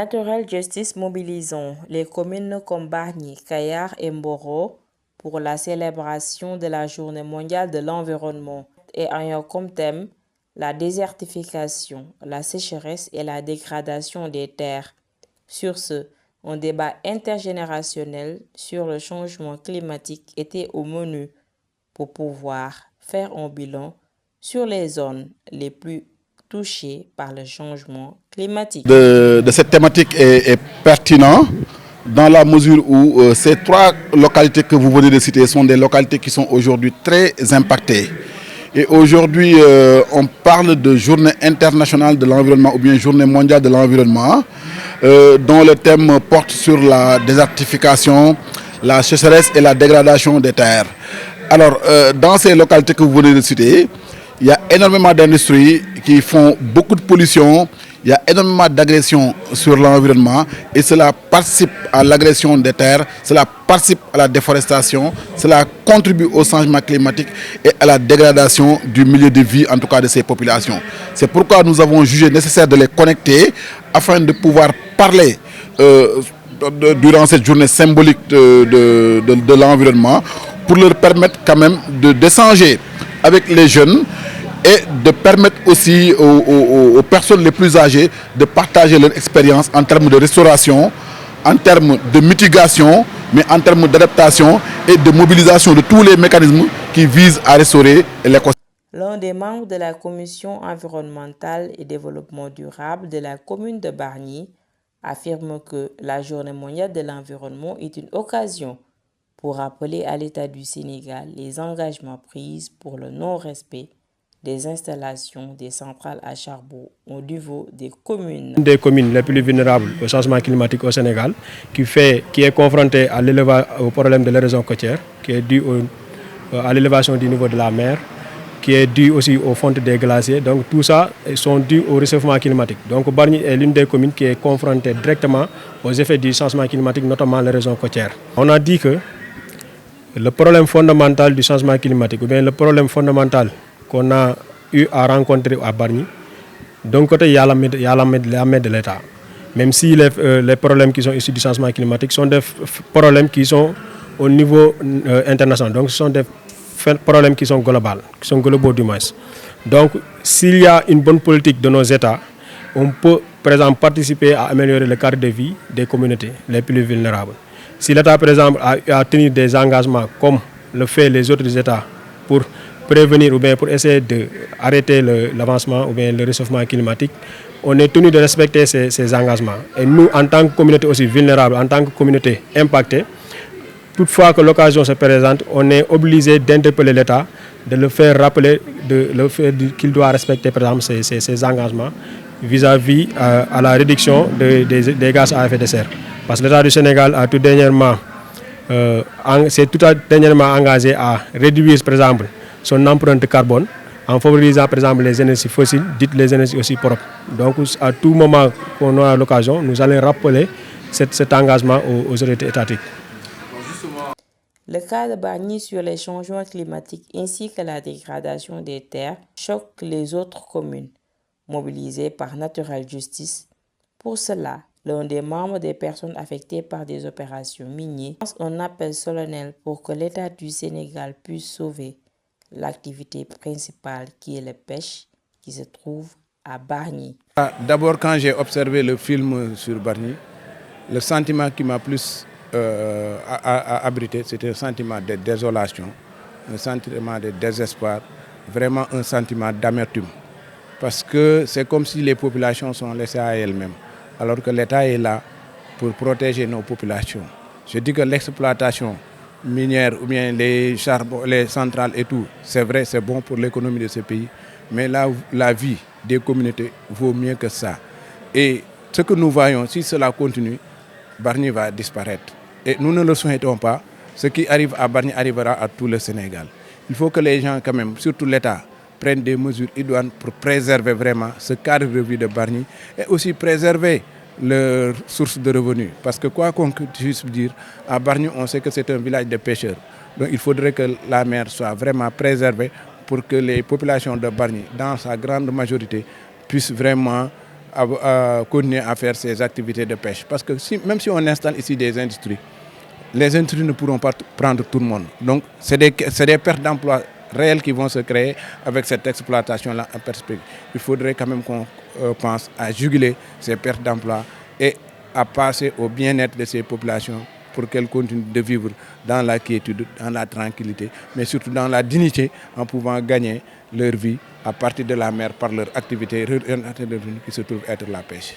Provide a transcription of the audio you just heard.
Natural Justice mobilisons les communes comme Bargny, Kayar et Mboro pour la célébration de la Journée mondiale de l'environnement et ayant comme thème la désertification, la sécheresse et la dégradation des terres. Sur ce, un débat intergénérationnel sur le changement climatique était au menu pour pouvoir faire un bilan sur les zones les plus touchées par le changement climatique. De cette thématique est pertinent dans la mesure où ces trois localités que vous venez de citer sont des localités qui sont aujourd'hui très impactées. Et aujourd'hui, on parle de journée internationale de l'environnement ou bien journée mondiale de l'environnement, dont le thème porte sur la désertification, la sécheresse et la dégradation des terres. Alors, dans ces localités que vous venez de citer, il y a énormément d'industries qui font beaucoup de pollution, il y a énormément d'agressions sur l'environnement et cela participe à l'agression des terres, cela participe à la déforestation, cela contribue au changement climatique et à la dégradation du milieu de vie, en tout cas de ces populations. C'est pourquoi nous avons jugé nécessaire de les connecter afin de pouvoir parler durant cette journée symbolique de l'environnement pour leur permettre quand même d'échanger avec les jeunes et de permettre aussi aux personnes les plus âgées de partager leur expérience en termes de restauration, en termes de mitigation, mais en termes d'adaptation et de mobilisation de tous les mécanismes qui visent à restaurer l'écosystème. L'un des membres de la commission environnementale et développement durable de la commune de Bargny affirme que la Journée mondiale de l'environnement est une occasion pour rappeler à l'État du Sénégal les engagements pris pour le non-respect des installations des centrales à charbon au niveau des communes. Une des communes les plus vulnérables au changement climatique au Sénégal, qui est confrontée au problème de l'érosion côtière, qui est dû à l'élévation du niveau de la mer, qui est dû aussi aux fontes des glaciers. Donc tout ça sont dus au réchauffement climatique. Donc Bargny est l'une des communes qui est confrontée directement aux effets du changement climatique, notamment l'érosion côtière. On a dit que le problème fondamental du changement climatique, ou bien le problème fondamental qu'on a eu à rencontrer à Bargny, d'un côté, il y a la main de l'État. Même si les problèmes qui sont issus du changement climatique sont des problèmes qui sont au niveau international. Donc, ce sont des problèmes qui sont globaux du moins. Donc, s'il y a une bonne politique de nos États, on peut, par exemple, participer à améliorer le cadre de vie des communautés les plus vulnérables. Si l'État, par exemple, a tenu des engagements comme le fait les autres États pour prévenir ou bien pour essayer d'arrêter l'avancement ou bien le réchauffement climatique, on est tenu de respecter ces engagements. Et nous, en tant que communauté aussi vulnérable, en tant que communauté impactée, toutefois que l'occasion se présente, on est obligé d'interpeller l'État, de le faire rappeler qu'il doit respecter par exemple ces engagements vis-à-vis à la réduction des gaz à effet de serre. Parce que l'État du Sénégal a tout dernièrement engagé à réduire par exemple son empreinte carbone en favorisant par exemple les énergies fossiles, dites les énergies aussi propres. Donc à tout moment qu'on aura l'occasion, nous allons rappeler cet engagement aux autorités étatiques. Le cas de Bargny sur les changements climatiques ainsi que la dégradation des terres choque les autres communes mobilisées par Natural Justice. Pour cela, l'un des membres des personnes affectées par des opérations minières lance un appel solennel pour que l'État du Sénégal puisse sauver l'activité principale qui est la pêche qui se trouve à Bargny. D'abord, quand j'ai observé le film sur Bargny, le sentiment qui m'a plus abrité, c'était un sentiment de désolation, un sentiment de désespoir, vraiment un sentiment d'amertume. Parce que c'est comme si les populations sont laissées à elles-mêmes, alors que l'État est là pour protéger nos populations. Je dis que l'exploitation minière ou bien les charbons, les centrales et tout, c'est vrai, c'est bon pour l'économie de ce pays, mais la vie des communautés vaut mieux que ça. Et ce que nous voyons, si cela continue, Bargny va disparaître. Et nous ne le souhaitons pas. Ce qui arrive à Bargny arrivera à tout le Sénégal. Il faut que les gens, quand même, surtout l'État, prennent des mesures idoines pour préserver vraiment ce cadre de vie de Bargny et aussi préserver leurs sources de revenus. Parce que quoi qu'on puisse dire, à Bargny, on sait que c'est un village de pêcheurs. Donc il faudrait que la mer soit vraiment préservée pour que les populations de Bargny, dans sa grande majorité, puissent vraiment continuer à faire ces activités de pêche. Parce que même si on installe ici des industries, les industries ne pourront pas prendre tout le monde. Donc c'est des pertes d'emplois réelles qui vont se créer avec cette exploitation-là en perspective. Il faudrait quand même qu'on pense à juguler ces pertes d'emplois et à passer au bien-être de ces populations pour qu'elles continuent de vivre dans la quiétude, dans la tranquillité, mais surtout dans la dignité en pouvant gagner leur vie à partir de la mer par leur activité qui se trouve être la pêche.